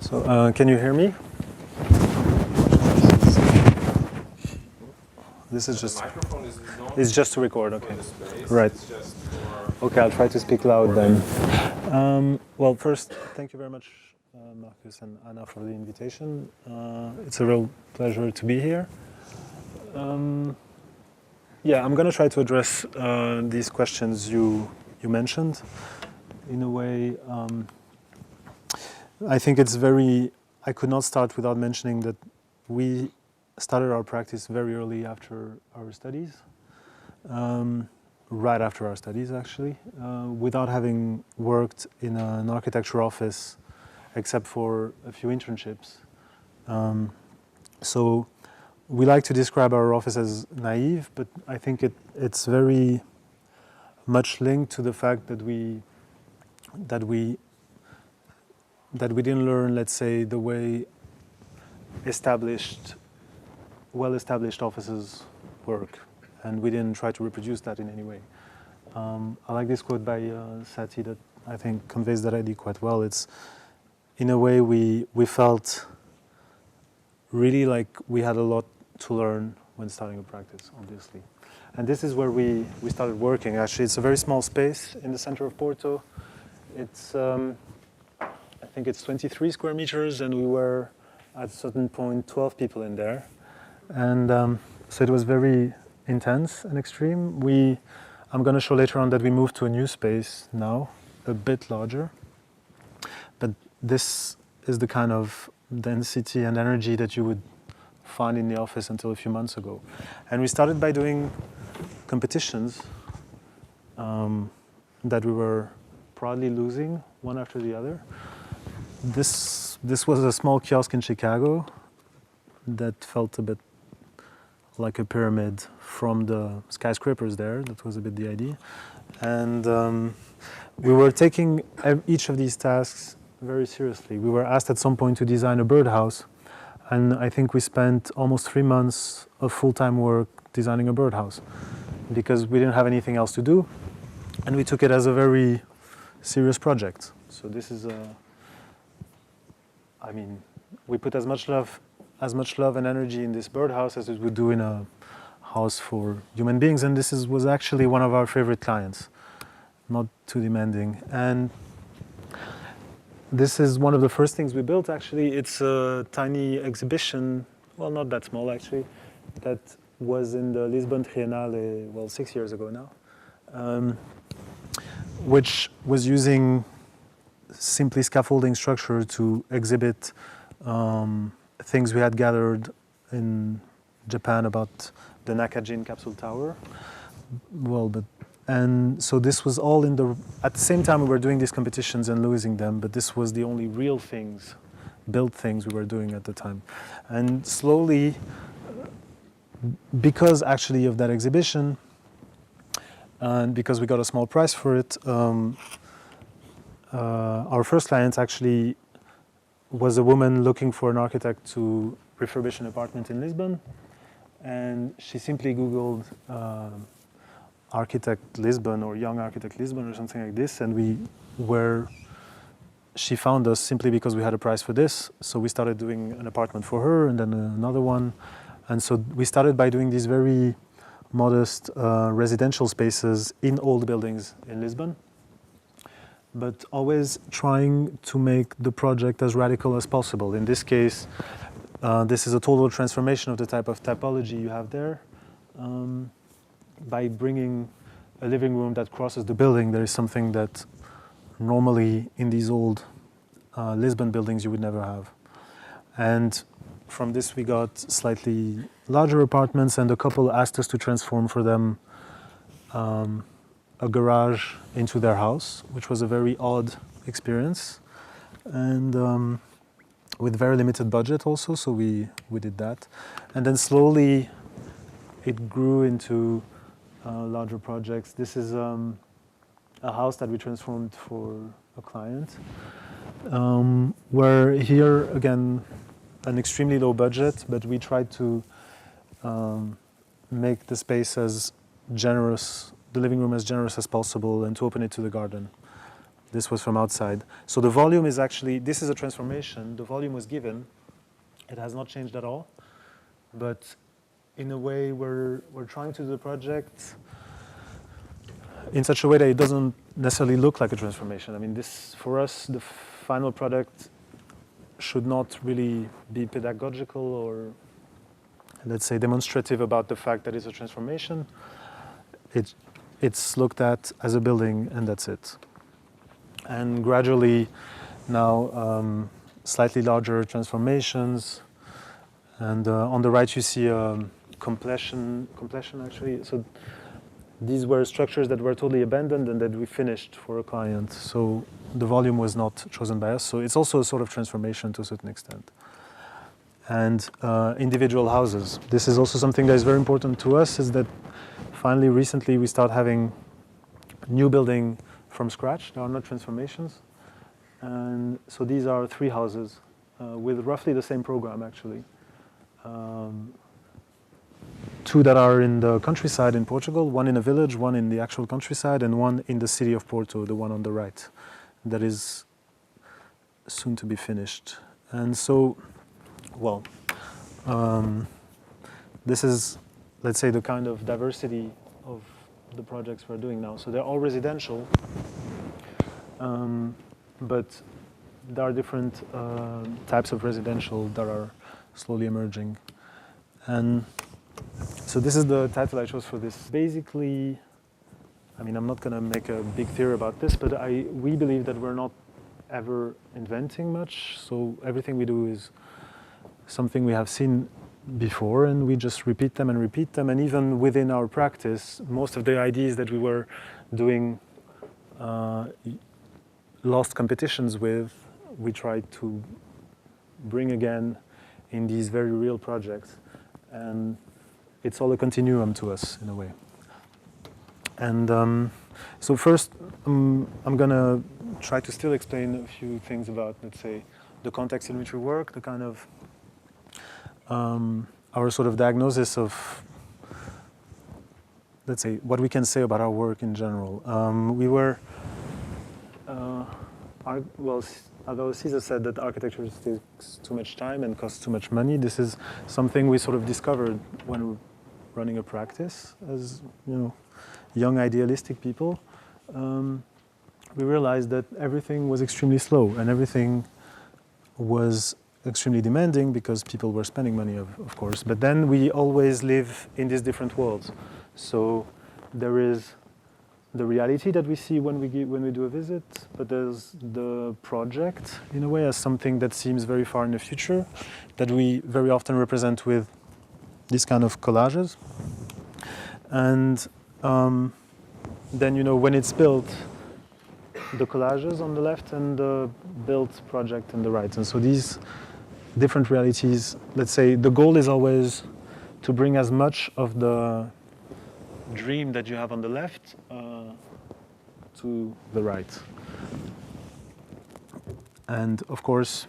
So, can you hear me? This is just. It's just to record. Okay. Right. Okay, I'll try to speak loud then. Well, first, thank you very much, Marcus and Anna, for the invitation. It's a real pleasure to be here. Yeah, I'm going to try to address these questions you mentioned. In a way, I think it's very. I could not start without mentioning that we started our practice very early after our studies. Right after our studies, actually, without having worked in an architecture office, except for a few internships. So we like to describe our office as naive, but I think it's very much linked to the fact that we didn't learn, let's say, the way well-established offices work. And we didn't try to reproduce that in any way. I like this quote by Satie that I think conveys that idea quite well. It's, in a way, we felt really like we had a lot to learn when starting a practice, obviously. And this is where we started working. Actually, it's a very small space in the center of Porto. It's, I think it's 23 square meters, and we were, at a certain point, 12 people in there. And so it was very intense and extreme. I'm going to show later on that we moved to a new space now, a bit larger. But this is the kind of density and energy that you would find in the office until a few months ago. And we started by doing competitions that we were proudly losing one after the other. This was a small kiosk in Chicago that felt a bit like a pyramid from the skyscrapers there. That was a bit the idea. And we were taking each of these tasks very seriously. We were asked at some point to design a birdhouse. And I think we spent almost 3 months of full-time work designing a birdhouse because we didn't have anything else to do. And we took it as a very serious project. So this is I mean, we put as much love and energy in this birdhouse as we would do in a house for human beings. And this was actually one of our favorite clients, not too demanding. And this is one of the first things we built, actually. It's a tiny exhibition, well, not that small, actually, that was in the Lisbon Triennale, well, 6 years ago now, which was using simply scaffolding structure to exhibit things we had gathered in Japan about the Nakajin capsule tower. Well, and so this was all at the same time we were doing these competitions and losing them, but this was the only real things, built things we were doing at the time. And slowly, because actually of that exhibition, and because we got a small prize for it, our first client actually was a woman looking for an architect to refurbish an apartment in Lisbon. And she simply Googled architect Lisbon or young architect Lisbon or something like this. And she found us simply because we had a prize for this. So we started doing an apartment for her and then another one. And so we started by doing these very modest residential spaces in old buildings in Lisbon, but always trying to make the project as radical as possible. In this case, this is a total transformation of the type of typology you have there. By bringing a living room that crosses the building, there is something that normally in these old Lisbon buildings you would never have. And from this we got slightly larger apartments, and a couple asked us to transform for them a garage into their house, which was a very odd experience, and with very limited budget also, so we did that. And then slowly it grew into larger projects. This is a house that we transformed for a client, where here, again, an extremely low budget, but we tried to make the space as generous, the living room as generous as possible, and to open it to the garden. This was from outside. So the volume is actually, this is a transformation. The volume was given. It has not changed at all. But in a way, we're trying to do the project in such a way that it doesn't necessarily look like a transformation. I mean, this, for us, the final product should not really be pedagogical or, let's say, demonstrative about the fact that it's a transformation. It's looked at as a building, and that's it. And gradually, now, slightly larger transformations. And on the right, you see completion actually. So these were structures that were totally abandoned and that we finished for a client. So the volume was not chosen by us. So it's also a sort of transformation to a certain extent. And individual houses. This is also something that is very important to us, is that finally, recently, we start having new building from scratch. They are not transformations. And so these are 3 houses with roughly the same program, actually. 2 that are in the countryside in Portugal, 1 in a village, 1 in the actual countryside, and 1 in the city of Porto, the one on the right, that is soon to be finished. And so, well, this is, let's say, the kind of diversity of the projects we're doing now. So they're all residential, but there are different types of residential that are slowly emerging. And so this is the title I chose for this. Basically, I mean, I'm not going to make a big theory about this, but we believe that we're not ever inventing much. So everything we do is something we have seen before, and we just repeat them. And even within our practice, most of the ideas that we were doing lost competitions with, we tried to bring again in these very real projects. And it's all a continuum to us, in a way. And so first, I'm going to try to still explain a few things about, let's say, the context in which we work, the kind of our sort of diagnosis of, let's say, what we can say about our work in general. We were, well, although Cesar said that architecture takes too much time and costs too much money, this is something we sort of discovered when running a practice as, young idealistic people. We realized that everything was extremely slow and everything was extremely demanding because people were spending money, of course. But then we always live in these different worlds. So there is the reality that we see when we do a visit, but there's the project, in a way, as something that seems very far in the future, that we very often represent with these kind of collages. And then, when it's built, the collages on the left and the built project on the right. And so these different realities, let's say, the goal is always to bring as much of the dream that you have on the left to the right. And of course,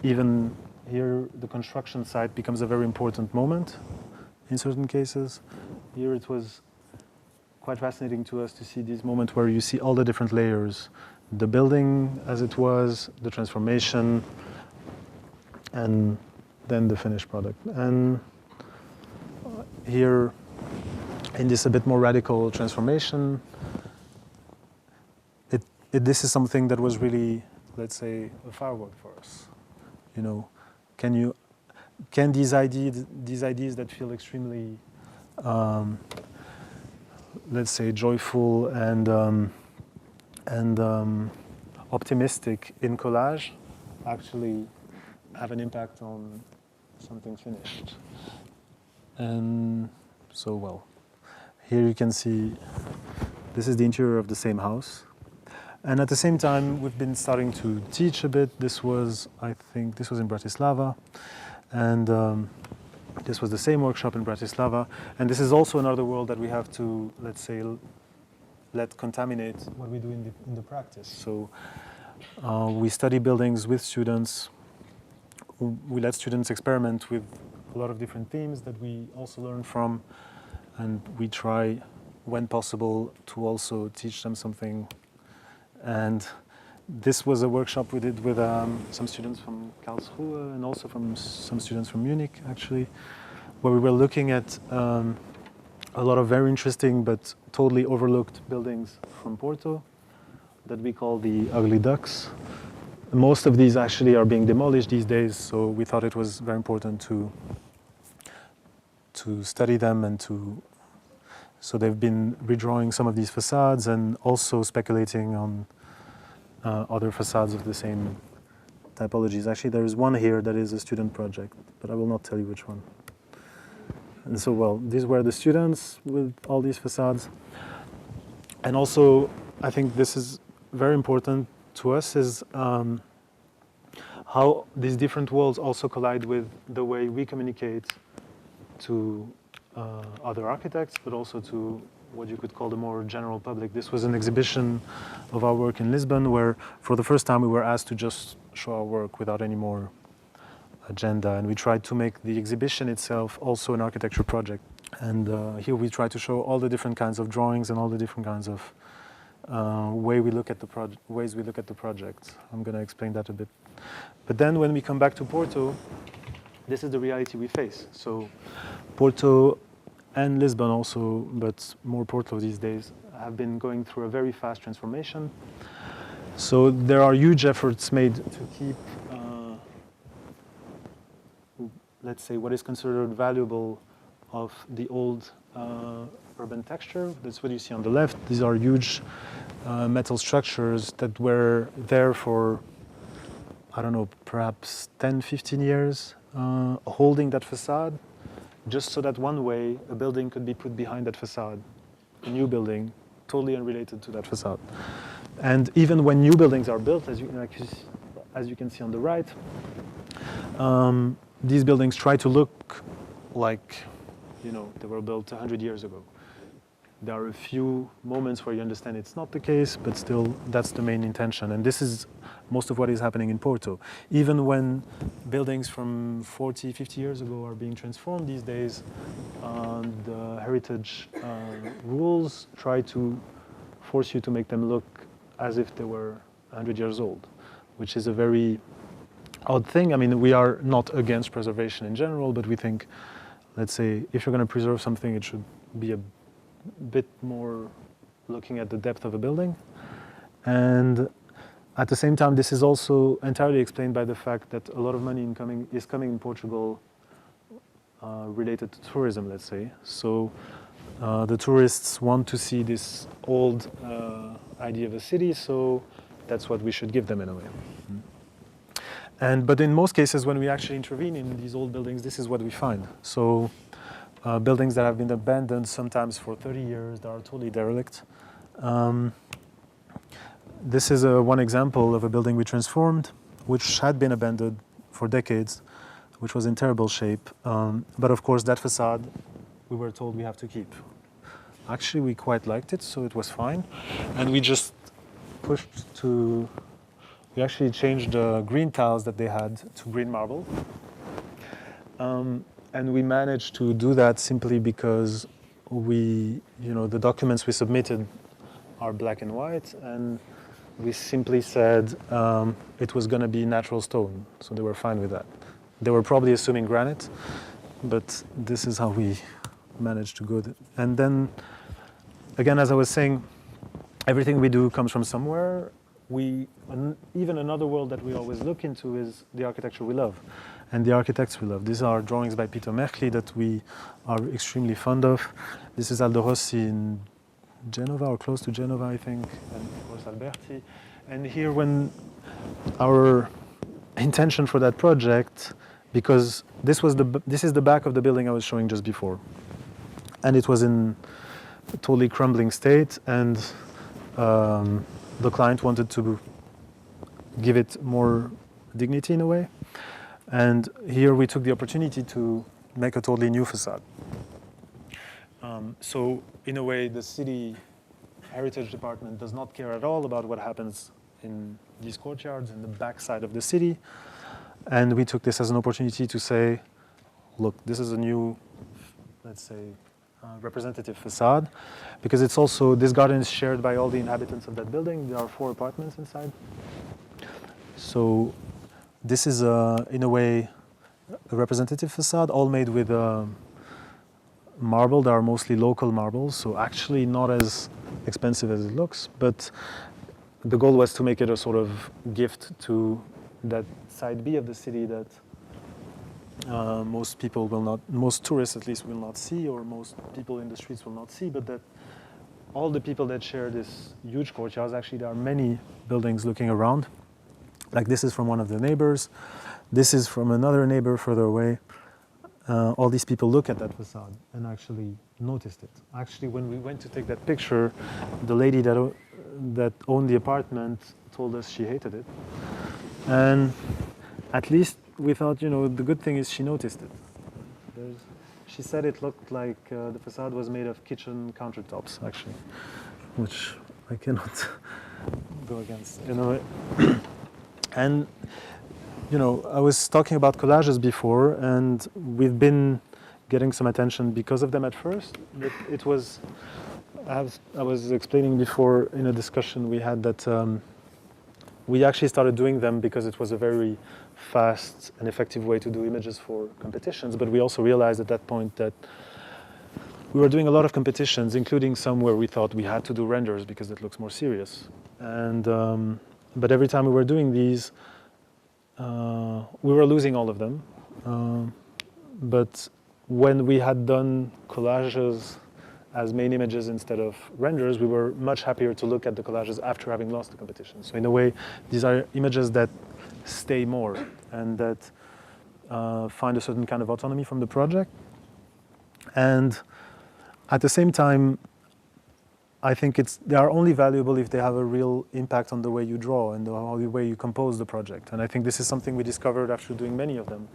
even here the construction site becomes a very important moment in certain cases. Here it was quite fascinating to us to see this moment where you see all the different layers, the building as it was, the transformation, and then the finished product. And here, in this a bit more radical transformation, this is something that was really, let's say, a firework for us. Can these ideas that feel extremely, let's say, joyful and optimistic in collage actually have an impact on something finished? And so, well, here you can see this is the interior of the same house. And at the same time, we've been starting to teach a bit. This was, I think, this was in Bratislava. And this was the same workshop in Bratislava. And this is also another world that we have to, let's say, let contaminate what we do in the practice. So we study buildings with students. We let students experiment with a lot of different themes that we also learn from. And we try when possible, to also teach them something. And this was a workshop we did with some students from Karlsruhe and also from some students from Munich, actually, where we were looking at a lot of very interesting but totally overlooked buildings from Porto that we call the ugly ducks. Most of these actually are being demolished these days, so we thought it was very important to study them and so they've been redrawing some of these facades and also speculating on other facades of the same typologies. Actually, there is one here that is a student project, but I will not tell you which one. And so, well, these were the students with all these facades. And also, I think this is very important to us, is how these different worlds also collide with the way we communicate to other architects, but also to what you could call the more general public. This was an exhibition of our work in Lisbon, where for the first time we were asked to just show our work without any more agenda, and we tried to make the exhibition itself also an architecture project. And here we try to show all the different kinds of drawings and all the different kinds of ways we look at the project. I'm going to explain that a bit. But then when we come back to Porto, this is the reality we face. So Porto and Lisbon also, but more Porto these days, have been going through a very fast transformation. So there are huge efforts made to keep, let's say, what is considered valuable of the old urban texture. That's what you see on the left. These are huge metal structures that were there for, I don't know, perhaps 10, 15 years, holding that facade, just so that one way a building could be put behind that facade, a new building, totally unrelated to that facade. And even when new buildings are built, as you can see on the right, these buildings try to look like, they were built 100 years ago. There are a few moments where you understand it's not the case, but still that's the main intention. And this is most of what is happening in Porto. Even when buildings from 40, 50 years ago are being transformed these days, the heritage rules try to force you to make them look as if they were 100 years old, which is a very odd thing. I mean, we are not against preservation in general, but we think, let's say, if you're going to preserve something, it should be a bit more looking at the depth of a building. And at the same time, this is also entirely explained by the fact that a lot of money is coming in Portugal related to tourism, let's say. So the tourists want to see this old idea of a city, so that's what we should give them in a way. But in most cases, when we actually intervene in these old buildings, this is what we find. So buildings that have been abandoned sometimes for 30 years, that are totally derelict. This is one example of a building we transformed, which had been abandoned for decades, which was in terrible shape. But of course, that facade, we were told we have to keep. Actually, we quite liked it, so it was fine. And we just we actually changed the green tiles that they had to green marble. And we managed to do that simply because the documents we submitted are black and white, and we simply said it was going to be natural stone, so they were fine with that. They were probably assuming granite, but this is how we managed to go. And then, again, as I was saying, everything we do comes from somewhere. Even another world that we always look into is the architecture we love and the architects we love. These are drawings by Peter Merkli that we are extremely fond of. This is Aldo Rossi in Genova, or close to Genova, I think, and of course Alberti. And here, when our intention for that project, because this is the back of the building I was showing just before, and it was in a totally crumbling state, and the client wanted to give it more dignity in a way. And here we took the opportunity to make a totally new facade. So in a way, the city heritage department does not care at all about what happens in these courtyards in the back side of the city. And we took this as an opportunity to say, look, this is a new, let's say, representative facade, because it's also, this garden is shared by all the inhabitants of that building. There are 4 apartments inside. So this is, in a way, a representative facade, all made with marble. They are mostly local marbles, so actually not as expensive as it looks, but the goal was to make it a sort of gift to that side B of the city that most people will not, most tourists at least will not see, or most people in the streets will not see, but that all the people that share this huge courtyard, actually there are many buildings looking around. Like this is from one of the neighbors, this is from another neighbor further away. All these people look at that facade and actually noticed it. Actually, when we went to take that picture, the lady that owned the apartment told us she hated it. And at least we thought, you know, the good thing is she noticed it. She said it looked like the facade was made of kitchen countertops, actually, which I cannot go against in a way. And, you know, I was talking about collages before, and we've been getting some attention because of them at first. But it was, I was explaining before in a discussion we had that we actually started doing them because it was a very fast and effective way to do images for competitions. But we also realized at that point that we were doing a lot of competitions, including some where we thought we had to do renders because it looks more serious. And but every time we were doing these, we were losing all of them. But when we had done collages as main images instead of renders, we were much happier to look at the collages after having lost the competition. So in a way, these are images that stay more and that find a certain kind of autonomy from the project. And at the same time, I think they are only valuable if they have a real impact on the way you draw and the way you compose the project. And I think this is something we discovered after doing many of them,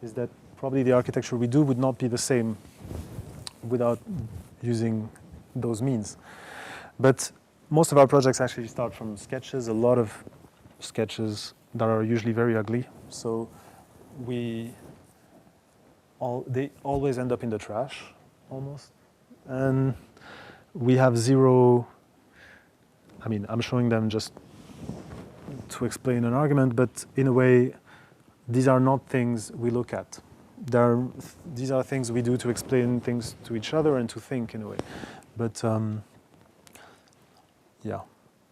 is that probably the architecture we do would not be the same without using those means. But most of our projects actually start from sketches, a lot of sketches that are usually very ugly. So they always end up in the trash, almost. And we have zero, I mean, I'm showing them just to explain an argument, but in a way, these are not things we look at. These are things we do to explain things to each other and to think in a way. But yeah,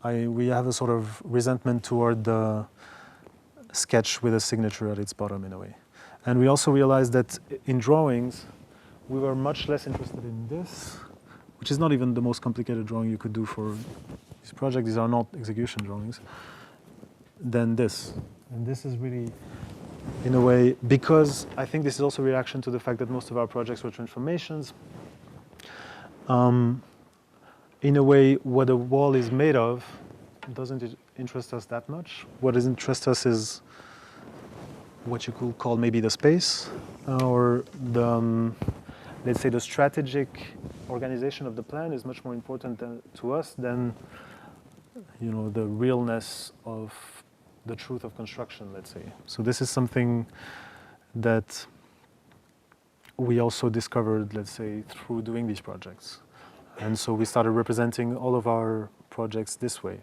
we have a sort of resentment toward the sketch with a signature at its bottom in a way. And we also realized that in drawings, we were much less interested in this, which is not even the most complicated drawing you could do for this project. These are not execution drawings, than this. And this is really, in a way, because I think this is also a reaction to the fact that most of our projects were transformations. In a way, what a wall is made of doesn't interest us that much. What interests us is what you could call maybe the space, or the, let's say, the strategic organization of the plan is much more important to us than, you know, the realness of the truth of construction, let's say. So this is something that we also discovered, let's say, through doing these projects. And so we started representing all of our projects this way.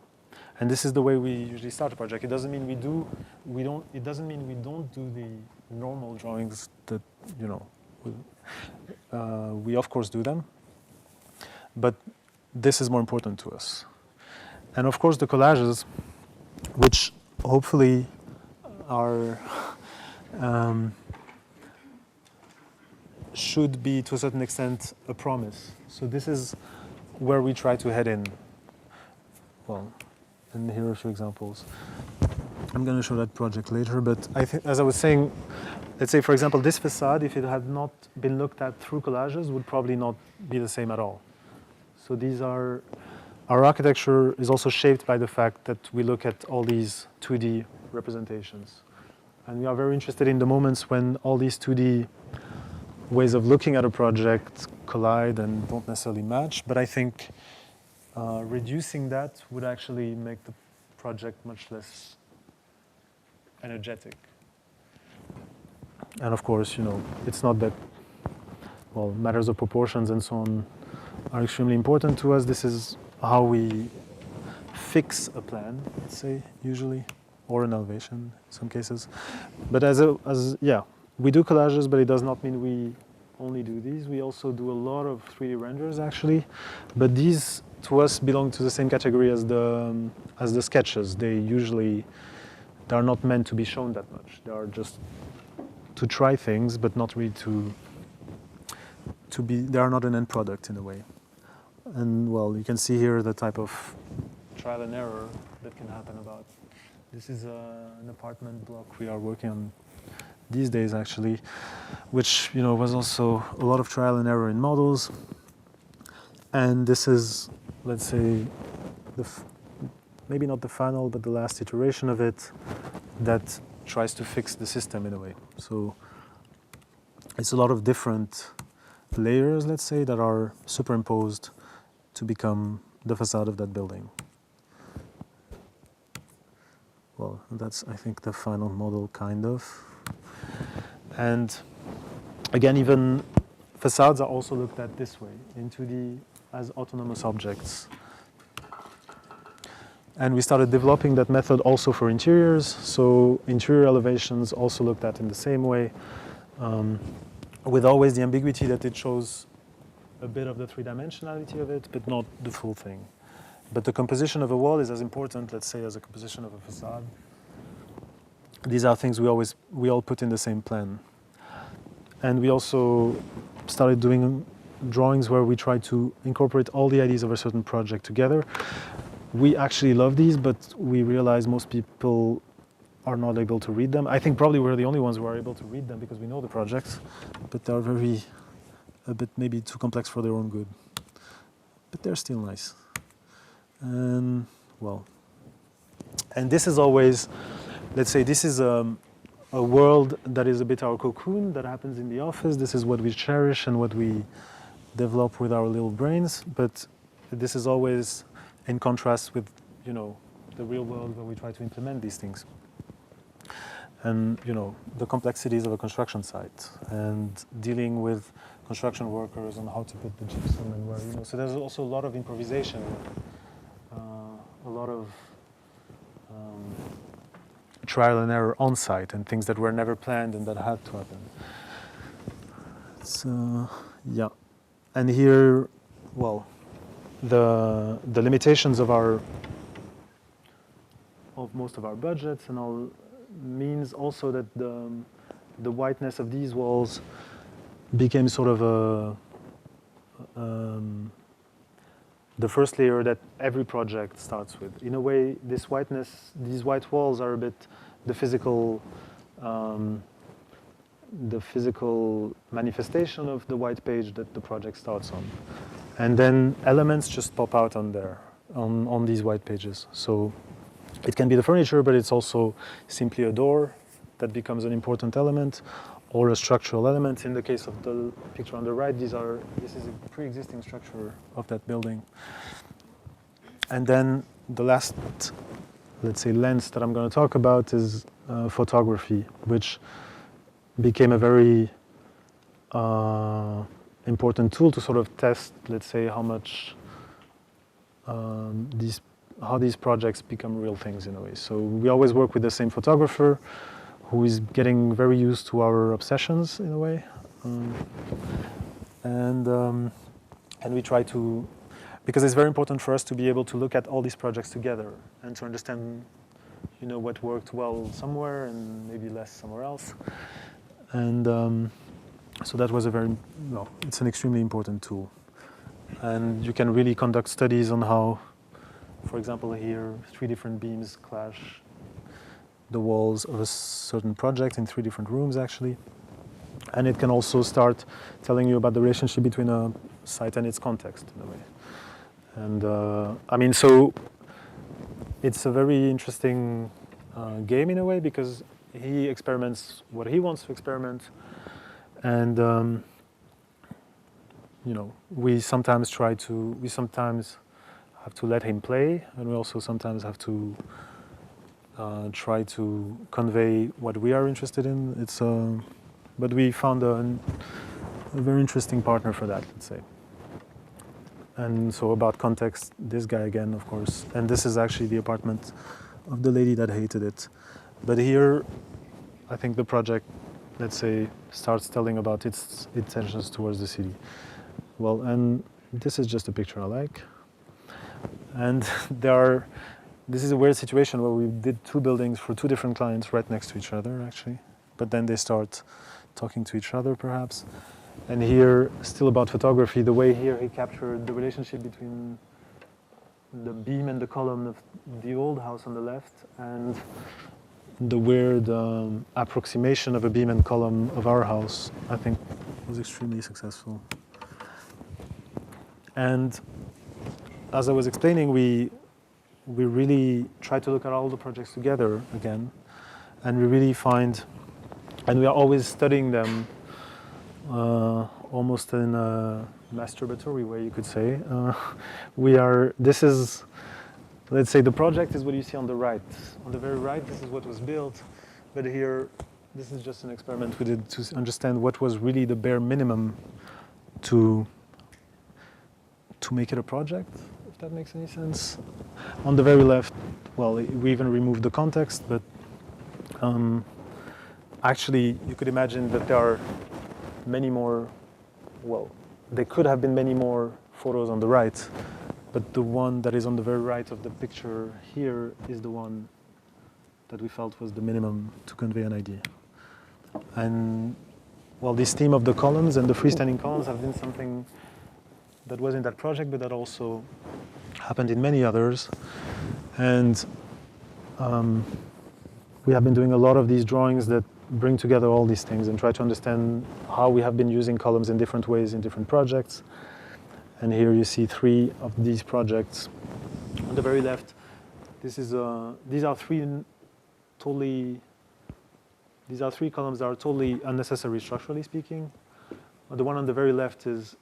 And this is the way we usually start a project. It doesn't mean it doesn't mean we don't do the normal drawings that, you know, we of course do them, but this is more important to us. And of course the collages, which hopefully are, should be to a certain extent a promise. So this is where we try to head in. Well, and here are a few examples. I'm going to show that project later, but I think, as I was saying, let's say, for example, this facade, if it had not been looked at through collages, would probably not be the same at all. So these are, our architecture is also shaped by the fact that we look at all these 2D representations. And we are very interested in the moments when all these 2D ways of looking at a project collide and don't necessarily match. But I think reducing that would actually make the project much less energetic. And of course, you know, it's not that well, matters of proportions and so on are extremely important to us. This is how we fix a plan, let's say, usually, or an elevation in some cases. But yeah, we do collages, but it does not mean we only do these. We also do a lot of 3D renders, actually. But these, to us, belong to the same category as the sketches. They're not meant to be shown that much. They are just to try things, but not really they are not an end product in a way. And well, you can see here the type of trial and error that can happen about. This is an apartment block we are working on these days, actually, which was also a lot of trial and error in models. And this is, let's say, maybe not the final, but the last iteration of it that tries to fix the system in a way. So it's a lot of different layers, let's say, that are superimposed to become the facade of that building. Well, that's, I think, the final model, kind of. And again, even facades are also looked at this way, as autonomous objects. And we started developing that method also for interiors. So interior elevations also looked at in the same way, with always the ambiguity that it shows a bit of the three-dimensionality of it, but not the full thing. But the composition of a wall is as important, let's say, as a composition of a facade. These are things we all put in the same plan. And we also started doing drawings where we try to incorporate all the ideas of a certain project together. We actually love these, but we realize most people are not able to read them. I think probably we're the only ones who are able to read them because we know the projects, but they're a bit maybe too complex for their own good. But they're still nice. And well, and this is always, let's say, this is a world that is a bit our cocoon that happens in the office. This is what we cherish and what we develop with our little brains. But this is always in contrast with, the real world where we try to implement these things. And, the complexities of a construction site and dealing with construction workers on how to put the gypsum and where, so there's also a lot of improvisation, a lot of trial and error on site and things that were never planned and that had to happen. So, yeah. And here, well, the limitations of most of our budgets and all means also that the whiteness of these walls became sort of the first layer that every project starts with. In a way, these white walls are a bit the physical manifestation of the white page that the project starts on. And then elements just pop out on there, on these white pages. So it can be the furniture, but it's also simply a door that becomes an important element, or a structural element. In the case of the picture on the right, this is a pre-existing structure of that building. And then the last, let's say, lens that I'm going to talk about is photography, which became a very important tool to sort of test, let's say, how much how these projects become real things in a way. So we always work with the same photographer, who is getting very used to our obsessions in a way, and we try to, because it's very important for us to be able to look at all these projects together and to understand, what worked well somewhere and maybe less somewhere else, and so that was it's an extremely important tool, and you can really conduct studies on how, for example, here 3 different beams clash the walls of a certain project in 3 different rooms, actually. And it can also start telling you about the relationship between a site and its context, in a way. And so it's a very interesting game in a way, because he experiments what he wants to experiment, and we sometimes have to let him play, and we also sometimes have to try to convey what we are interested in. But we found a a very interesting partner for that, let's say. And so about context, this guy again, of course, and this is actually the apartment of the lady that hated it. But here, I think the project, let's say, starts telling about its intentions towards the city. Well, and this is just a picture I like. And this is a weird situation where we did two buildings for two different clients right next to each other, actually. But then they start talking to each other, perhaps. And here, still about photography, the way here he captured the relationship between the beam and the column of the old house on the left and the weird approximation of a beam and column of our house, I think was extremely successful. And as I was explaining, we really try to look at all the projects together again, and we really find, and we are always studying them almost in a masturbatory way, you could say. This is, let's say the project is what you see on the right. On the very right, this is what was built, but here, this is just an experiment we did to understand what was really the bare minimum to make it a project, if that makes any sense. On the very left, well, we even removed the context, but actually, you could imagine that there are many more, well, there could have been many more photos on the right, but the one that is on the very right of the picture here is the one that we felt was the minimum to convey an idea. And, well, this theme of the columns and the freestanding columns have been something that was in that project, but that also happened in many others. And we have been doing a lot of these drawings that bring together all these things and try to understand how we have been using columns in different ways in different projects. And here you see three of these projects. On the very left, these are three columns that are totally unnecessary structurally speaking. The one on the very left is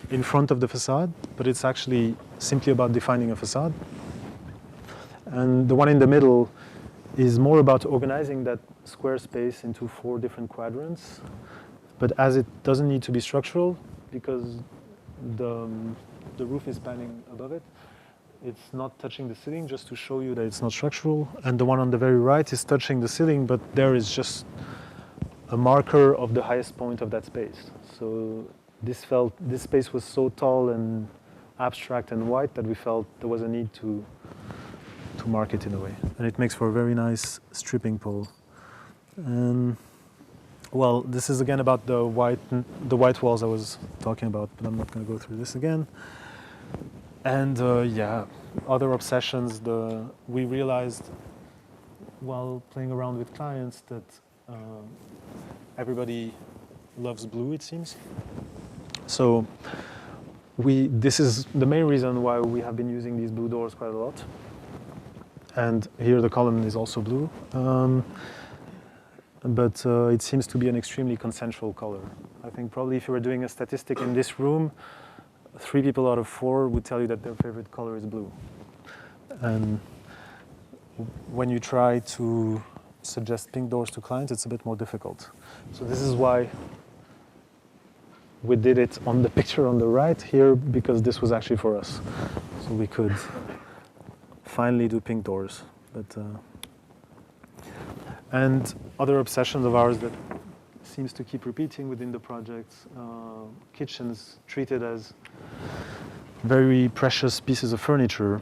in front of the facade, but it's actually simply about defining a facade. And the one in the middle is more about organizing that square space into 4 different quadrants. But as it doesn't need to be structural, because the roof is spanning above it, it's not touching the ceiling, just to show you that it's not structural. And the one on the very right is touching the ceiling, but there is just a marker of the highest point of that space. So this space was so tall and abstract and white that we felt there was a need to mark it in a way. And it makes for a very nice stripping pole. Well, this is again about the white walls I was talking about, but I'm not going to go through this again. And yeah, other obsessions. We realized while playing around with clients that everybody loves blue, it seems. So this is the main reason why we have been using these blue doors quite a lot. And here the column is also blue. But it seems to be an extremely consensual color. I think probably if you were doing a statistic in this room, 3 people out of 4 would tell you that their favorite color is blue. And when you try to suggest pink doors to clients, it's a bit more difficult. So this is why we did it on the picture on the right here, because this was actually for us. So we could finally do pink doors. And other obsessions of ours that seems to keep repeating within the projects, kitchens treated as very precious pieces of furniture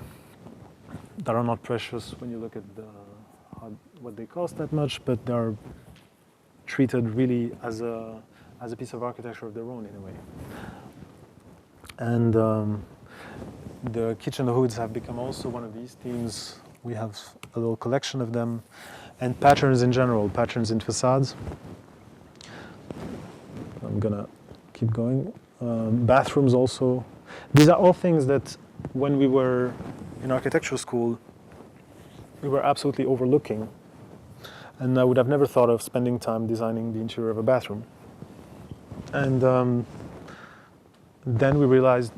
that are not precious when you look at what they cost that much, but they are treated really as a piece of architecture of their own in a way. And the kitchen hoods have become also one of these themes. We have a little collection of them. And patterns in general, patterns in facades. I'm gonna keep going. Bathrooms also. These are all things that when we were in architecture school, we were absolutely overlooking. And I would have never thought of spending time designing the interior of a bathroom. And then we realized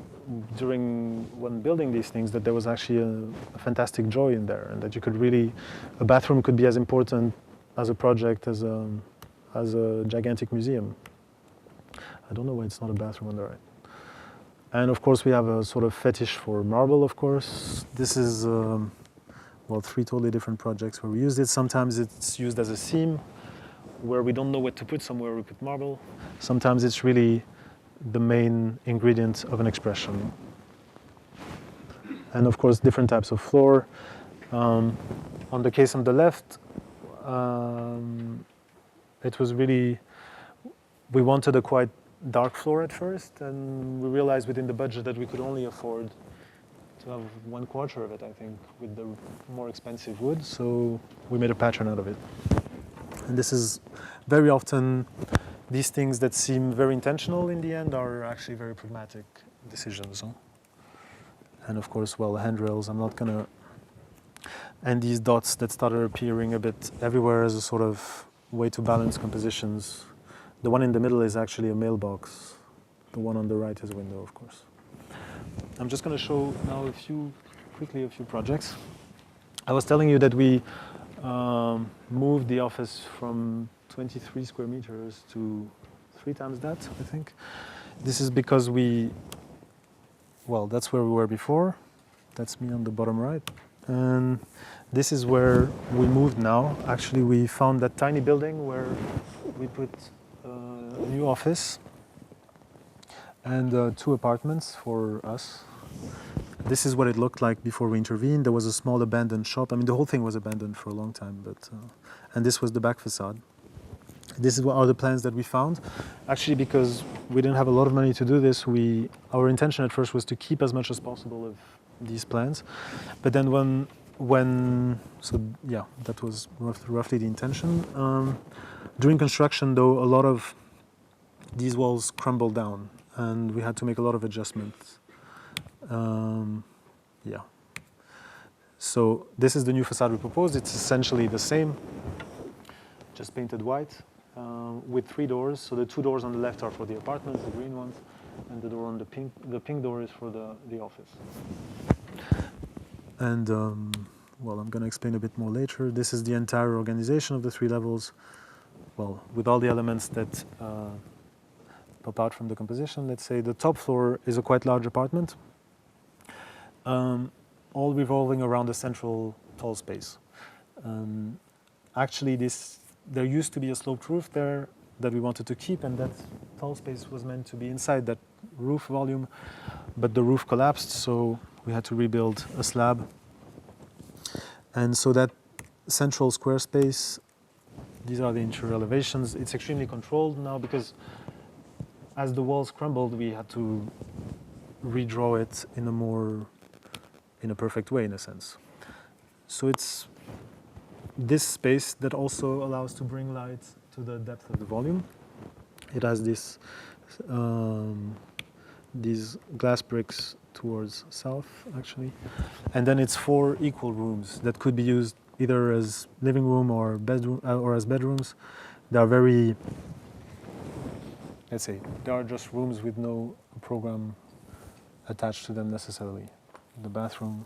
when building these things that there was actually a fantastic joy in there, and that you could really, a bathroom could be as important as a project as a gigantic museum. I don't know why it's not a bathroom on the right. And of course we have a sort of fetish for marble, of course. This is, well, 3 totally different projects where we used it. Sometimes it's used as a seam, where we don't know what to put, somewhere we put marble. Sometimes it's really the main ingredient of an expression. And of course, different types of floor. On the case on the left, it was really, we wanted a quite dark floor at first, and we realized within the budget that we could only afford to have 1/4 of it, I think, with the more expensive wood. So we made a pattern out of it. And this is very often, these things that seem very intentional in the end are actually very pragmatic decisions. And of course, well, handrails, I'm not gonna, and these dots that started appearing a bit everywhere as a sort of way to balance compositions. The one in the middle is actually a mailbox. The one on the right is a window, of course. I'm just gonna show now quickly a few projects. I was telling you that we moved the office from 23 square meters to 3 times that, I think. This is because well, that's where we were before. That's me on the bottom right. And this is where we moved now. Actually, we found that tiny building where we put a new office and 2 apartments for us. This is what it looked like before we intervened. There was a small abandoned shop. I mean, the whole thing was abandoned for a long time, but and this was the back facade. This is what are the plans that we found. Actually, because we didn't have a lot of money to do this, our intention at first was to keep as much as possible of these plans. But then so yeah, that was roughly the intention. During construction, though, a lot of these walls crumbled down, and we had to make a lot of adjustments. Yeah. So this is the new facade we proposed. It's essentially the same, just painted white, with 3 doors. So the 2 doors on the left are for the apartments, the green ones, and the door on the pink door is for the office. And well, I'm going to explain a bit more later. This is the entire organization of the 3 levels, well, with all the elements that pop out from the composition. Let's say the top floor is a quite large apartment, all revolving around a central tall space. Actually, there used to be a sloped roof there that we wanted to keep, and that tall space was meant to be inside that roof volume, but the roof collapsed, so we had to rebuild a slab. And so that central square space, these are the interior elevations. It's extremely controlled now because as the walls crumbled, we had to redraw it in a perfect way, in a sense. So it's this space that also allows to bring light to the depth of the volume. It has these glass bricks towards south, actually. And then it's 4 equal rooms that could be used either as living room or bedroom or as bedrooms. They are very, let's say, they are just rooms with no program attached to them necessarily. The bathroom.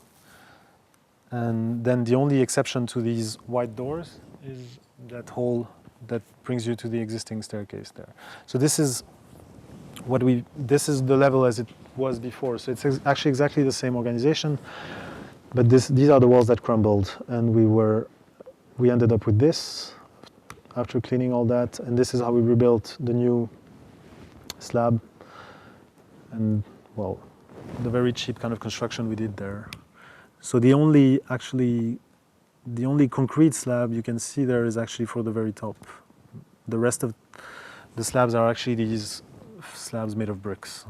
And then the only exception to these white doors is that hole that brings you to the existing staircase there. So this is the level as it was before. So it's actually exactly the same organization, but these are the walls that crumbled, and we ended up with this after cleaning all that, and this is how we rebuilt the new slab, and well, the very cheap kind of construction we did there. So the only concrete slab you can see there is actually for the very top. The rest of the slabs are actually these slabs made of bricks.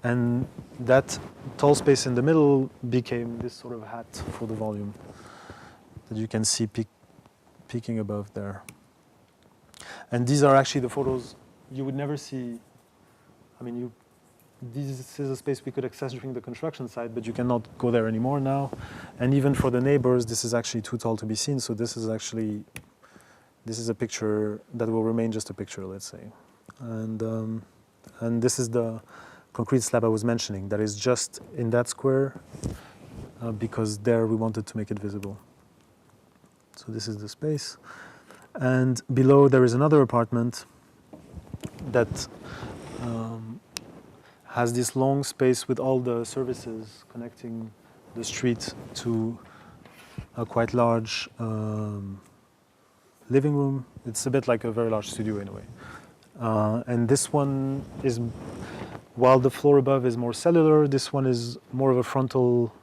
And that tall space in the middle became this sort of hat for the volume that you can see peeking above there. And these are actually the photos you would never see. I mean, this is a space we could access during the construction site, but you cannot go there anymore now. And even for the neighbors, this is actually too tall to be seen. So this is a picture that will remain just a picture, let's say. And this is the concrete slab I was mentioning that is just in that square because there we wanted to make it visible. So this is the space. And below there is another apartment that has this long space with all the services connecting the street to a quite large living room. It's a bit like a very large studio in a way. And this one is, while the floor above is more cellular, this one is more of a frontal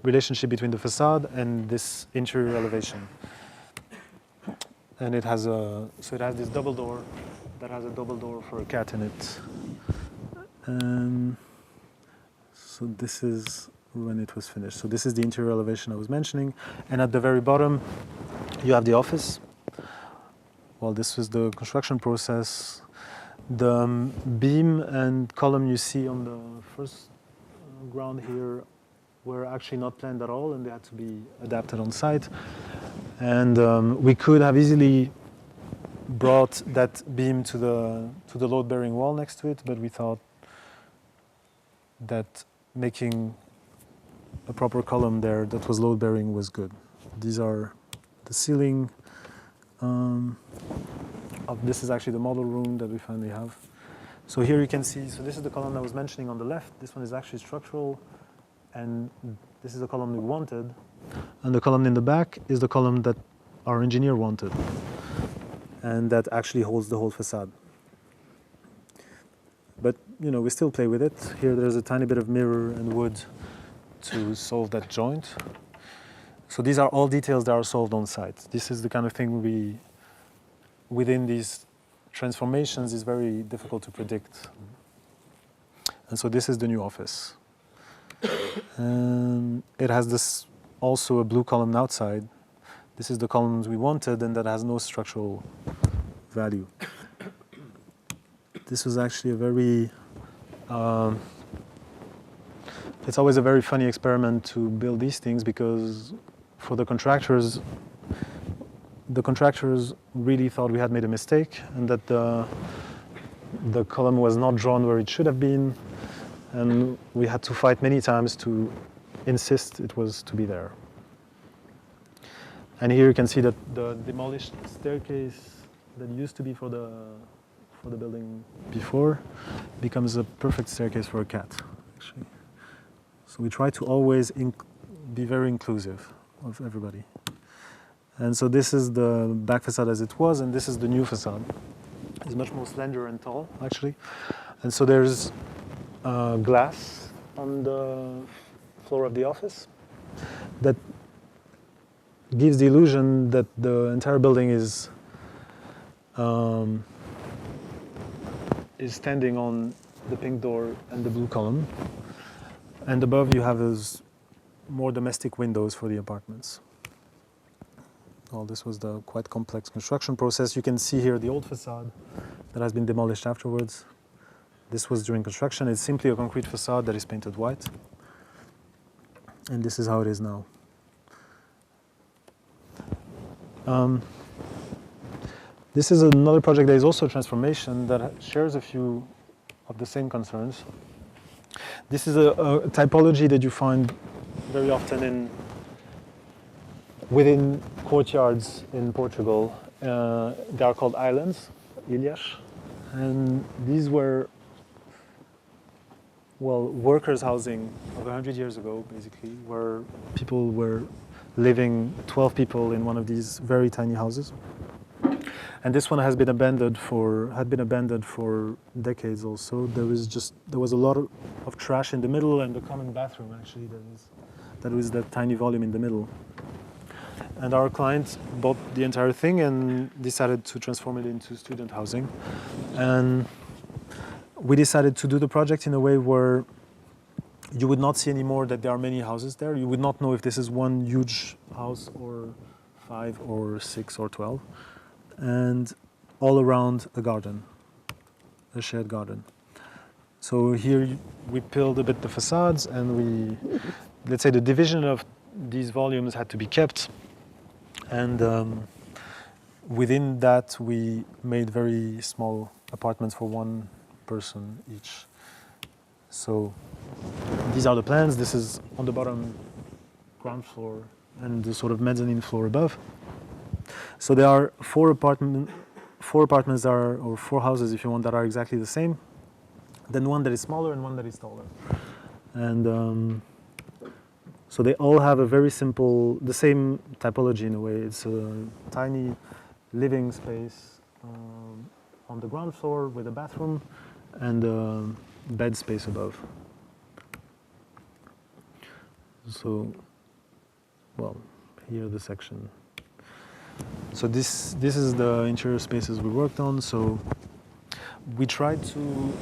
relationship between the facade and this interior elevation. And it has this double door that has a double door for a cat in it. So this is when it was finished. So this is the interior elevation I was mentioning. And at the very bottom, you have the office. Well, this was the construction process. The beam and column you see on the first ground here were actually not planned at all, and they had to be adapted on site. And we could have easily brought that beam to the load-bearing wall next to it, but we thought that making a proper column there that was load-bearing was good. These are the ceiling. This is actually the model room that we finally have. So here you can see, so this is the column I was mentioning on the left. This one is actually structural, and this is the column we wanted. And the column in the back is the column that our engineer wanted, and that actually holds the whole facade. But we still play with it. Here there's a tiny bit of mirror and wood to solve that joint. So these are all details that are solved on site. This is the kind of thing within these transformations, is very difficult to predict. And so this is the new office. It has this also a blue column outside. This is the columns we wanted, and that has no structural value. This was actually a very, it's always a very funny experiment to build these things, because for the contractors really thought we had made a mistake, and that the column was not drawn where it should have been, and we had to fight many times to insist it was to be there. And here you can see that the demolished staircase that used to be for the building before becomes a perfect staircase for a cat, actually. So we try to always be very inclusive of everybody. And so this is the back facade as it was, and this is the new facade. It's much more slender and tall, actually. And so there's glass on the floor of the office that gives the illusion that the entire building is standing on the pink door and the blue column. And above you have those more domestic windows for the apartments. Well, this was the quite complex construction process. You can see here the old facade that has been demolished afterwards. This was during construction. It's simply a concrete facade that is painted white. And this is how it is now. This is another project that is also a transformation that shares a few of the same concerns. This is a typology that you find very often within courtyards in Portugal. They are called islands, ilhas, and these were, well, workers' housing of 100 years ago, basically, where people were living, 12 people in one of these very tiny houses. And this one had been abandoned for decades also. There was a lot of trash in the middle, and the common bathroom, actually, that was that tiny volume in the middle. And our client bought the entire thing and decided to transform it into student housing. And we decided to do the project in a way where you would not see anymore that there are many houses there. You would not know if this is one huge house or 5 or 6 or 12. And all around a garden, a shared garden. So here we peeled a bit the facades, and let's say the division of these volumes had to be kept. And within that, we made very small apartments for one person each. So these are the plans. This is on the bottom ground floor and the sort of mezzanine floor above. So there are four 4 apartments or 4 houses, if you want, that are exactly the same, then one that is smaller and one that is taller. And so they all have a very simple, the same typology in a way. It's a tiny living space on the ground floor with a bathroom and a bed space above. So, well, here the section. So this is the interior spaces we worked on. So we tried to,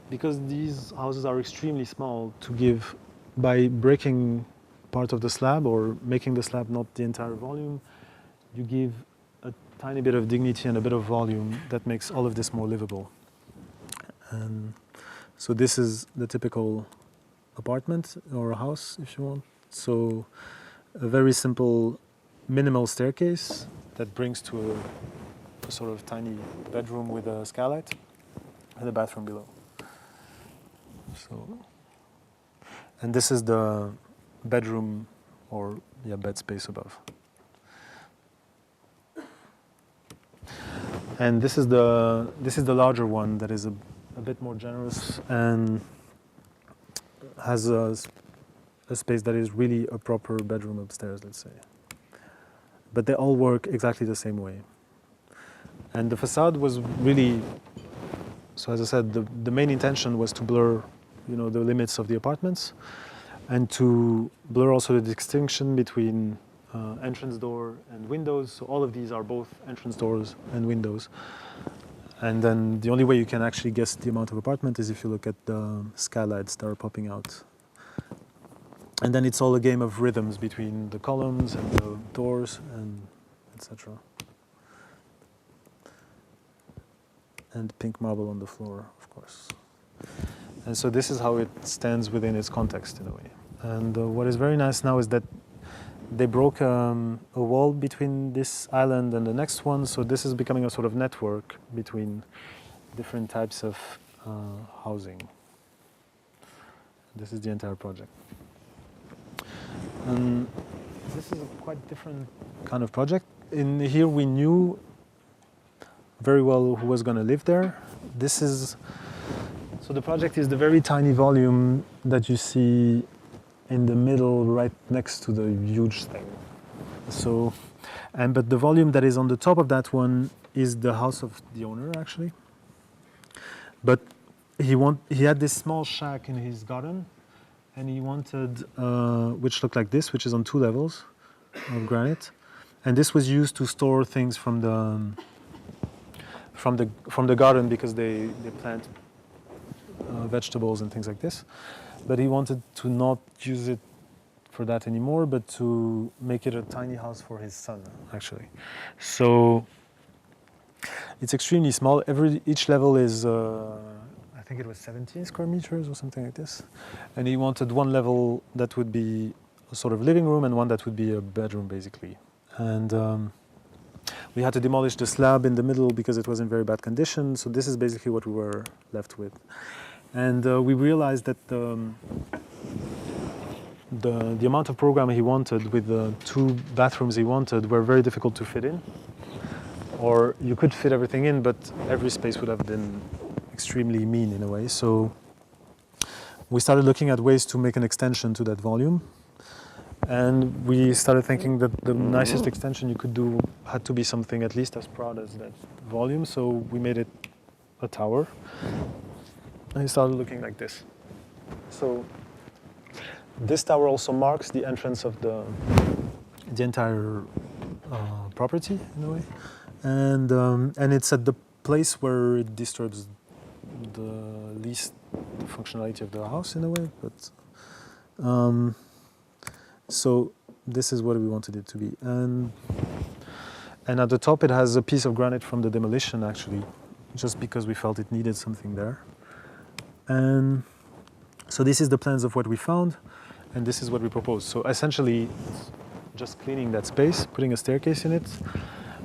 because these houses are extremely small, to give, by breaking part of the slab or making the slab not the entire volume, you give a tiny bit of dignity and a bit of volume that makes all of this more livable. And so this is the typical apartment or a house, if you want. So a very simple minimal staircase that brings to a sort of tiny bedroom with a skylight and a bathroom below. So, and this is the bedroom or bed space above. And this is the larger one that is a bit more generous and has a space that is really a proper bedroom upstairs, let's say. But they all work exactly the same way. And the facade was really, so as I said, the main intention was to blur, the limits of the apartments and to blur also the distinction between entrance door and windows. So all of these are both entrance doors and windows. And then the only way you can actually guess the amount of apartment is if you look at the skylights that are popping out. And then it's all a game of rhythms between the columns and the doors and etc. And pink marble on the floor, of course. And so this is how it stands within its context in a way. And what is very nice now is that they broke a wall between this island and the next one, so this is becoming a sort of network between different types of housing. This is the entire project. And this is a quite different kind of project. In here we knew very well who was going to live there. So the project is the very tiny volume that you see in the middle, right next to the huge thing. So, but the volume that is on the top of that one is the house of the owner, actually. But he had this small shack in his garden, and he wanted, which looked like this, which is on 2 levels of granite, and this was used to store things from the garden because they plant vegetables and things like this. But he wanted to not use it for that anymore, but to make it a tiny house for his son, actually. So it's extremely small. Each level is, I think it was 17 square meters or something like this. And he wanted one level that would be a sort of living room and one that would be a bedroom, basically. And we had to demolish the slab in the middle because it was in very bad condition. So this is basically what we were left with. And we realized that the amount of program he wanted with the 2 bathrooms he wanted were very difficult to fit in. Or you could fit everything in, but every space would have been extremely mean in a way. So we started looking at ways to make an extension to that volume. And we started thinking that the nicest extension you could do had to be something at least as broad as that volume. So we made it a tower. And it started looking like this. So this tower also marks the entrance of the entire property in a way, and it's at the place where it disturbs the least functionality of the house in a way. But so this is what we wanted it to be, and at the top it has a piece of granite from the demolition actually, just because we felt it needed something there. And so this is the plans of what we found, and this is what we proposed. So essentially, it's just cleaning that space, putting a staircase in it,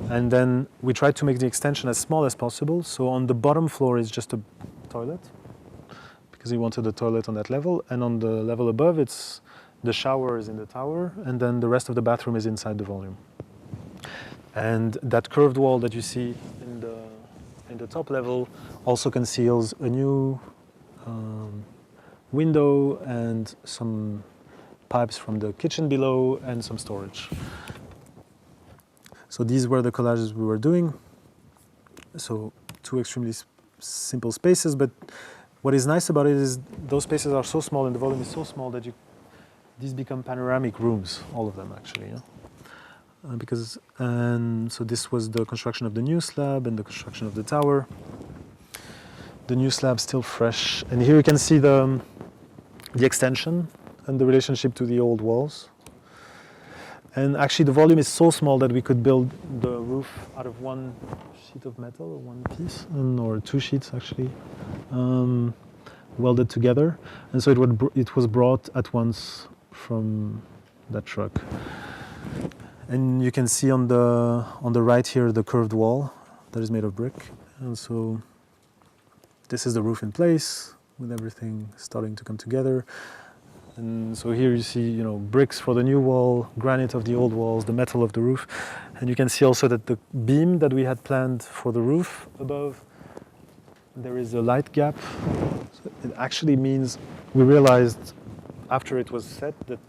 and then we tried to make the extension as small as possible. So on the bottom floor is just a toilet, because we wanted a toilet on that level, and on the level above, it's the shower is in the tower, and then the rest of the bathroom is inside the volume. And that curved wall that you see in the top level also conceals a new window and some pipes from the kitchen below and some storage. So these were the collages we were doing. So two extremely simple spaces, but what is nice about it is those spaces are so small and the volume is so small that these become panoramic rooms, all of them actually. Yeah? So this was the construction of the new slab and the construction of the tower. The new slab still fresh, and here you can see the extension and the relationship to the old walls. And actually the volume is so small that we could build the roof out of one sheet of metal, or one piece, or two sheets actually, welded together. And so it was brought at once from that truck. And you can see on the right here the curved wall that is made of brick. And so this is the roof in place with everything starting to come together. And so here you see, bricks for the new wall, granite of the old walls, the metal of the roof. And you can see also that the beam that we had planned for the roof above, there is a light gap. So it actually means we realized after it was set that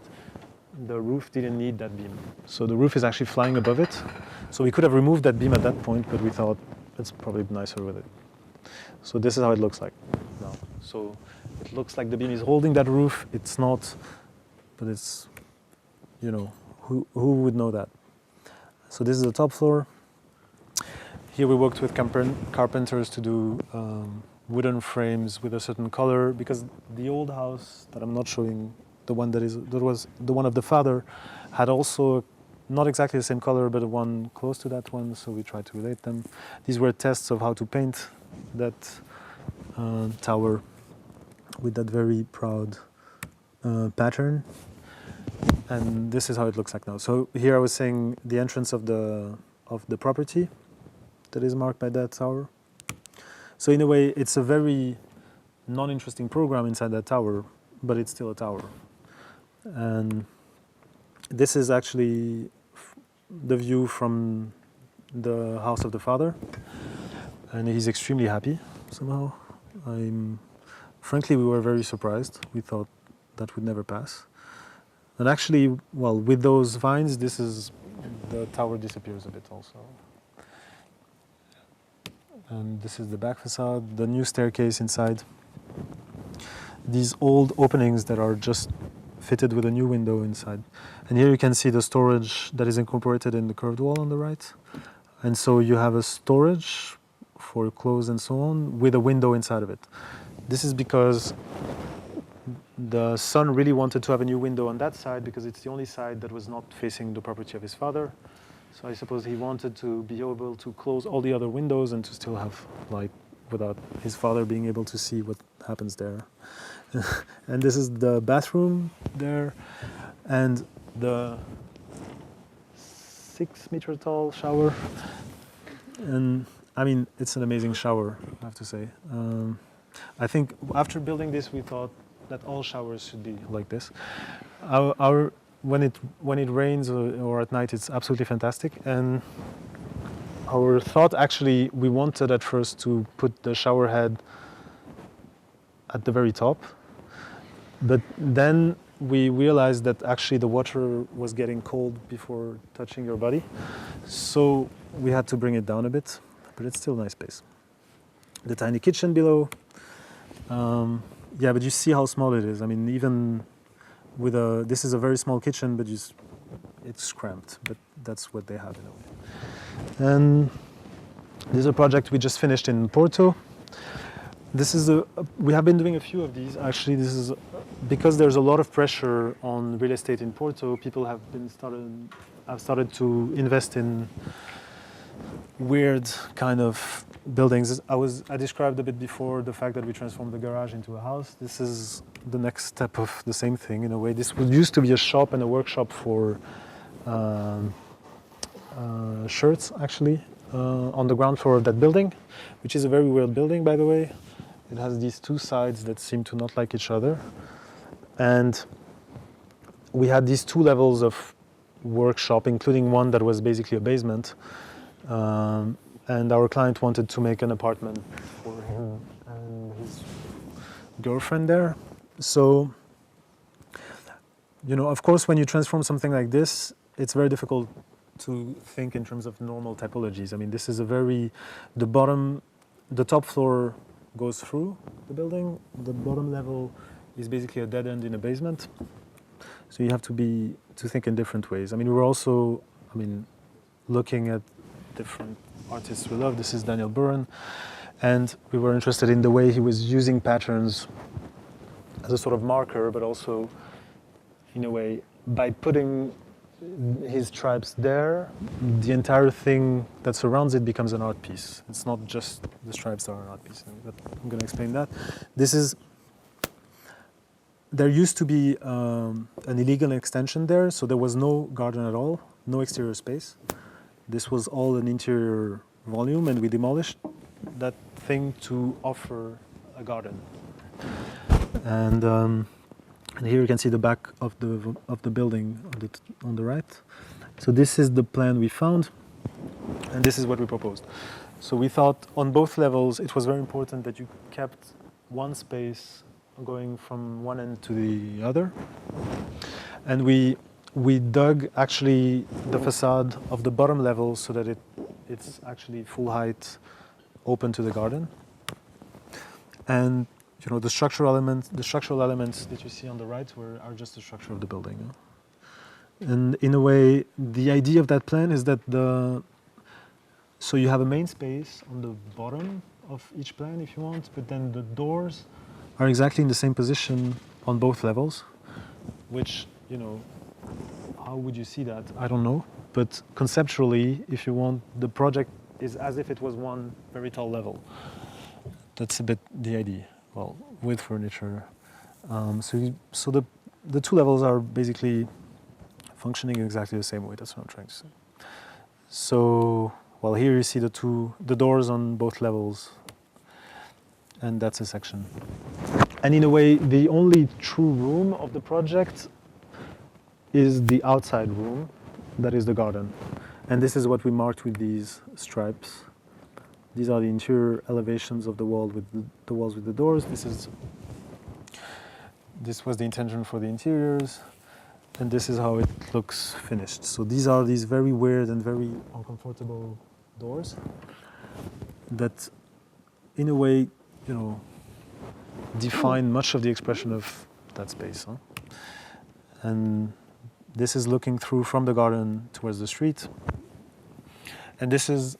the roof didn't need that beam. So the roof is actually flying above it. So we could have removed that beam at that point, but we thought it's probably nicer with it. So this is how it looks like now. So it looks like the beam is holding that roof. It's not, but it's, who would know that? So this is the top floor. Here we worked with carpenters to do wooden frames with a certain color, because the old house that I'm not showing, the one that was the one of the father, had also not exactly the same color, but one close to that one. So we tried to relate them. These were tests of how to paint that tower with that very proud pattern. And this is how it looks like now. So here I was saying the entrance of the property that is marked by that tower. So in a way, it's a very non-interesting program inside that tower, but it's still a tower. And this is actually the view from the house of the father. And he's extremely happy somehow. Frankly, we were very surprised. We thought that would never pass. And actually, well, with those vines, the tower disappears a bit also. And this is the back facade, the new staircase inside. These old openings that are just fitted with a new window inside. And here you can see the storage that is incorporated in the curved wall on the right. And so you have a storage for clothes and so on with a window inside of it. This is because the son really wanted to have a new window on that side because it's the only side that was not facing the property of his father. So I suppose he wanted to be able to close all the other windows and to still have light without his father being able to see what happens there. And this is the bathroom there, and the 6-meter tall shower. And I mean, it's an amazing shower, I have to say. I think after building this, we thought that all showers should be like this. When it rains or at night, it's absolutely fantastic. And our thought, actually, we wanted at first to put the shower head at the very top, but then we realized that actually the water was getting cold before touching your body, so we had to bring it down a bit, but it's still a nice space. The tiny kitchen below, yeah, but you see how small it is. I mean, even with this is a very small kitchen, but it's cramped, but that's what they have in a way. And this is a project we just finished in Porto. We have been doing a few of these. Actually, this is because there's a lot of pressure on real estate in Porto. People have started to invest in weird kind of buildings. I described a bit before the fact that we transformed the garage into a house. This is the next step of the same thing in a way. This used to be a shop and a workshop for shirts, actually, on the ground floor of that building, which is a very weird building, by the way. It has these two sides that seem to not like each other. And we had these two levels of workshop, including one that was basically a basement. And our client wanted to make an apartment for him and his girlfriend there. So, of course, when you transform something like this, it's very difficult to think in terms of normal typologies. I mean, this is the top floor goes through the building. The bottom level is basically a dead end in a basement. So you have to think in different ways. I mean, we were also, looking at different artists we love. This is Daniel Buren. And we were interested in the way he was using patterns as a sort of marker, but also, in a way, by putting his stripes there, the entire thing that surrounds it becomes an art piece. It's not just the stripes that are an art piece. I'm going to explain that. There used to be an illegal extension there, so there was no garden at all, no exterior space. This was all an interior volume, and we demolished that thing to offer a garden. And here you can see the back of the building on the right. So this is the plan we found, and this is what we proposed. So we thought on both levels it was very important that you kept one space going from one end to the other. And we dug actually the facade of the bottom level so that it's actually full height, open to the garden. And the structural elements that you see on the right are just the structure of the building. And in a way, the idea of that plan is that so you have a main space on the bottom of each plan if you want, but then the doors are exactly in the same position on both levels, which, how would you see that? I don't know. But conceptually, if you want, the project is as if it was one very tall level. That's a bit the idea. Well, with furniture. So the two levels are basically functioning exactly the same way. That's what I'm trying to say. So, well, here you see the doors on both levels, and that's a section. And in a way, the only true room of the project is the outside room, that is the garden. And this is what we marked with these stripes. These are the interior elevations of the walls with the doors. This was the intention for the interiors, and this is how it looks finished. So these are these very weird and very uncomfortable doors that, in a way, define much of the expression of that space. Huh? And this is looking through from the garden towards the street. And this is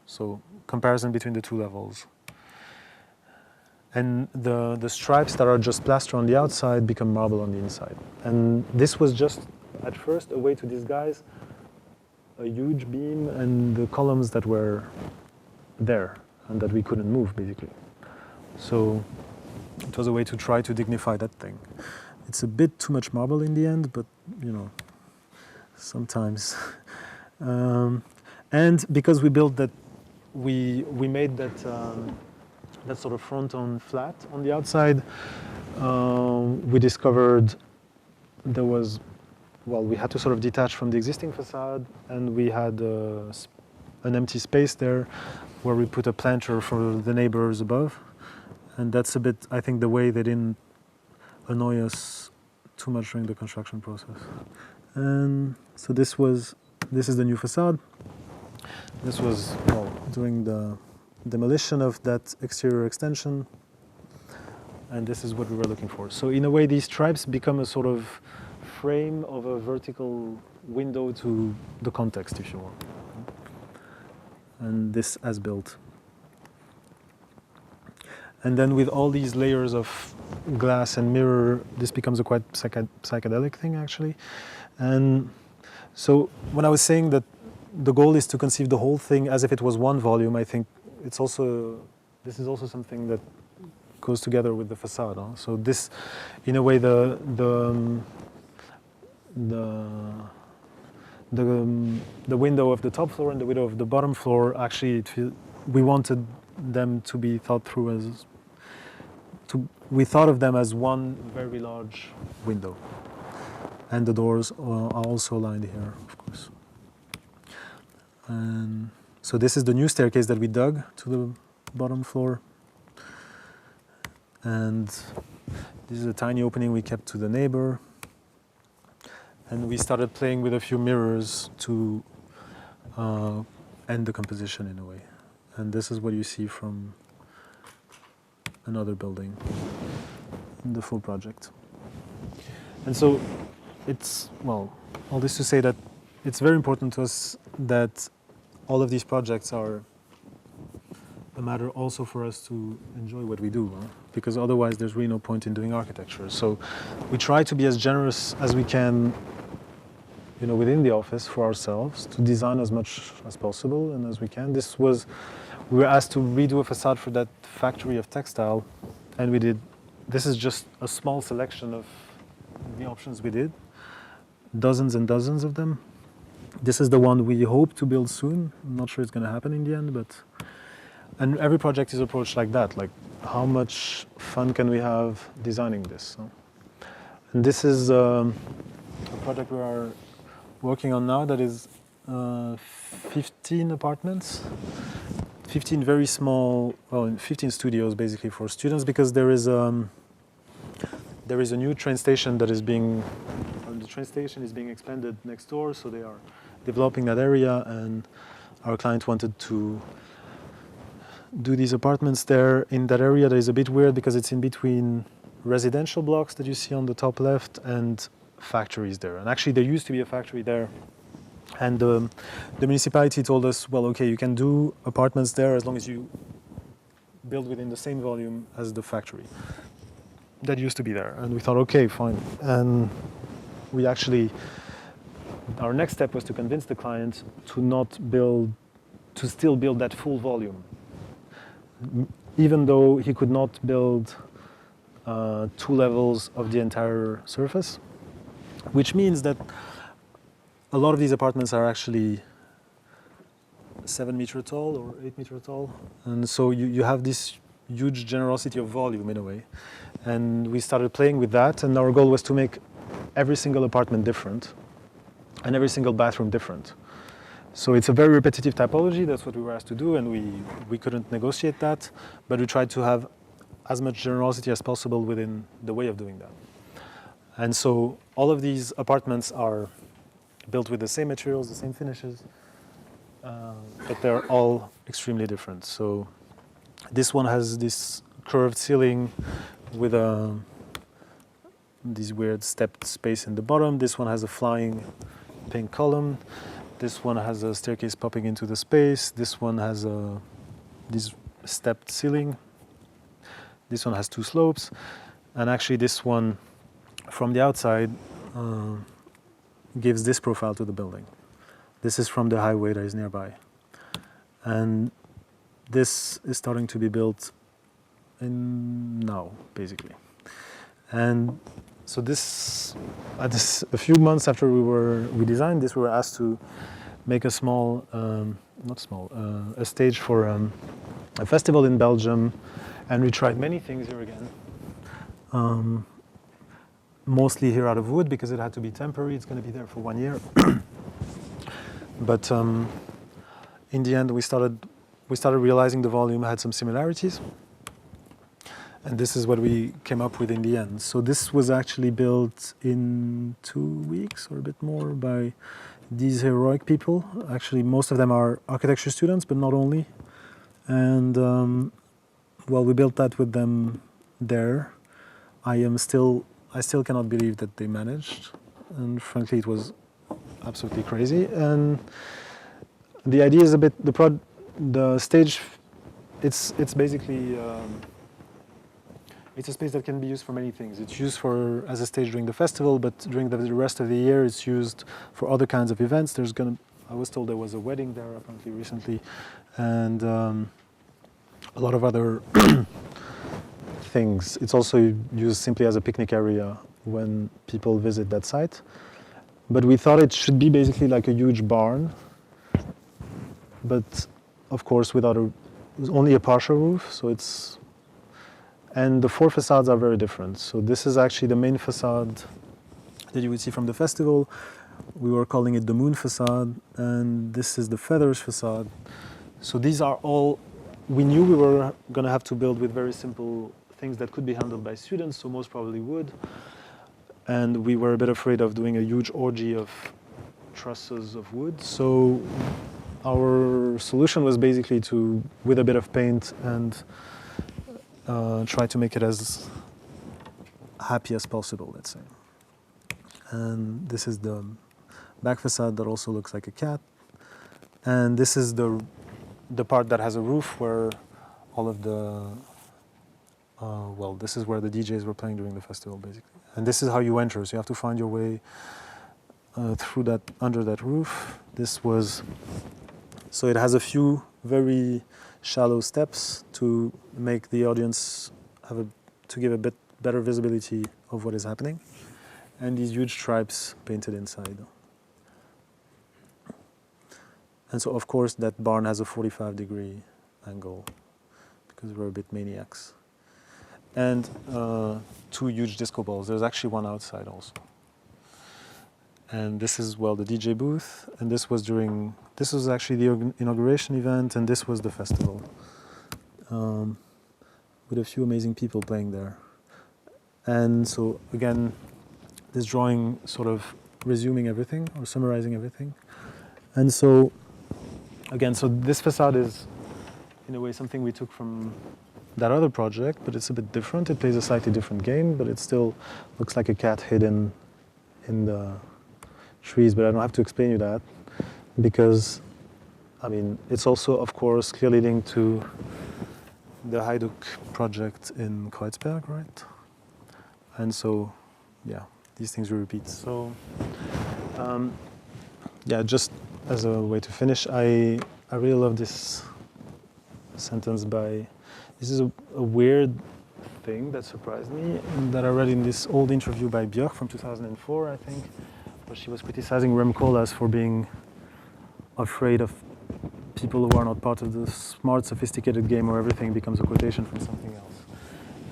so comparison between the two levels. And the stripes that are just plaster on the outside become marble on the inside. And this was just, at first, a way to disguise a huge beam and the columns that were there and that we couldn't move, basically. So it was a way to try to dignify that thing. It's a bit too much marble in the end, but, sometimes. And because we built that, we made that sort of front-on flat on the outside, we discovered there was, we had to sort of detach from the existing facade, and we had an empty space there where we put a planter for the neighbors above. And that's a bit, I think, the way they didn't annoy us too much during the construction process. And so this is the new facade. This was during the demolition of that exterior extension, and this is what we were looking for. So in a way, these stripes become a sort of frame of a vertical window to the context, if you want. And this as built. And then with all these layers of glass and mirror, this becomes a quite psychedelic thing, actually. And so when I was saying that the goal is to conceive the whole thing as if it was one volume, I think this is also something that goes together with the facade. Huh? So this, in a way, the window of the top floor and the window of the bottom floor, actually, we wanted them to be thought through as, we thought of them as one very large window. and the doors are also aligned here, of course. And so this is the new staircase that we dug to the bottom floor. And this is a tiny opening we kept to the neighbor. And we started playing with a few mirrors to end the composition in a way. And this is what you see from another building in the full project. And so it's, well, all this to say that it's very important to us that all of these projects are a matter also for us to enjoy what we do, because otherwise there's really no point in doing architecture. So we try to be as generous as we can, you know, within the office for ourselves, to design as much as possible and as we can. We were asked to redo a facade for that factory of textile, and we did. This is just a small selection of the options we did, dozens and dozens of them. This is the one we hope to build soon. I'm not sure it's going to happen in the end, but. And every project is approached like that, like how much fun can we have designing this? And this is a project we are working on now that is 15 apartments, 15 very small, well, 15 studios basically for students, because there is a new train station that is being, the train station is being expanded next door, so they are developing that area, and our client wanted to do these apartments there in that area that is a bit weird because it's in between residential blocks that you see on the top left and factories there. And actually there used to be a factory there, and the municipality told us, well, okay, you can do apartments there as long as you build within the same volume as the factory that used to be there. And we thought, okay, fine. And we actually, our next step was to convince the client to still build that full volume, even though he could not build 2 levels of the entire surface, which means that a lot of these apartments are actually 7 meters tall or 8 meters tall. And so you have this huge generosity of volume in a way. And we started playing with that, and our goal was to make every single apartment different and every single bathroom different. So it's a very repetitive typology. That's what we were asked to do, and we couldn't negotiate that, but we tried to have as much generosity as possible within the way of doing that. And so all of these apartments are built with the same materials, the same finishes, but they're all extremely different. So this one has this curved ceiling with this weird stepped space in the bottom. This one has a flying pink column. This one has a staircase popping into the space. This one has this stepped ceiling. This one has 2 slopes. And actually this one, from the outside, gives this profile to the building. This is from the highway that is nearby. And this is starting to be built now, basically. And so a few months after we designed this, we were asked to make a small, a stage for a festival in Belgium, and we tried many things here again. Mostly here out of wood because it had to be temporary. It's going to be there for 1 year. But in the end, we started realizing the volume had some similarities. And this is what we came up with in the end. So this was actually built in 2 weeks or a bit more by these heroic people. Actually, most of them are architecture students, but not only. And well, we built that with them there. I still cannot believe that they managed. And frankly, it was absolutely crazy. And the idea is a bit, the stage, it's basically, it's a space that can be used for many things. It's used as a stage during the festival, but during the rest of the year, it's used for other kinds of events. I was told there was a wedding there apparently recently, and a lot of other things. It's also used simply as a picnic area when people visit that site. But we thought it should be basically like a huge barn, but of course without only a partial roof, so it's. And the 4 facades are very different. So this is actually the main facade that you would see from the festival. We were calling it the moon facade, and this is the feathers facade. So these are all, we knew we were going to have to build with very simple things that could be handled by students, so most probably wood. And we were a bit afraid of doing a huge orgy of trusses of wood. So our solution was basically to, with a bit of paint and try to make it as happy as possible, let's say. And this is the back facade that also looks like a cat. And this is the part that has a roof where all of the, well, this is where the DJs were playing during the festival, basically. And this is how you enter, so you have to find your way through that, under that roof. This was, so it has a few very shallow steps to make the audience have to give a bit better visibility of what is happening. And these huge stripes painted inside. And so, of course, that barn has a 45-degree angle because we're a bit maniacs. And 2 huge disco balls. There's actually one outside also. And this is, well, the DJ booth. And this was during, this was actually the inauguration event, and this was the festival. With a few amazing people playing there. And so, again, this drawing sort of resuming everything or summarizing everything. And so, again, so this facade is, in a way, something we took from that other project, but it's a bit different. It plays a slightly different game, but it still looks like a cat hidden in the trees. But I don't have to explain you that because, I mean, it's also, of course, clearly linked to the Hajduk project in Kreuzberg, right? And so, yeah, these things we repeat. So, yeah, just as a way to finish, I really love this sentence by, this is a weird thing that surprised me, that I read in this old interview by Björk from 2004, I think, where she was criticizing Rem Koolhaas for being afraid of people who are not part of the smart, sophisticated game where everything becomes a quotation from something else.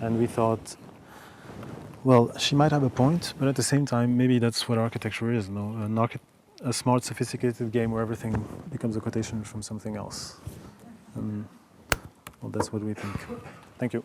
And we thought, well, she might have a point, but at the same time, maybe that's what architecture is, no? A smart, sophisticated game where everything becomes a quotation from something else. Well, that's what we think. Thank you.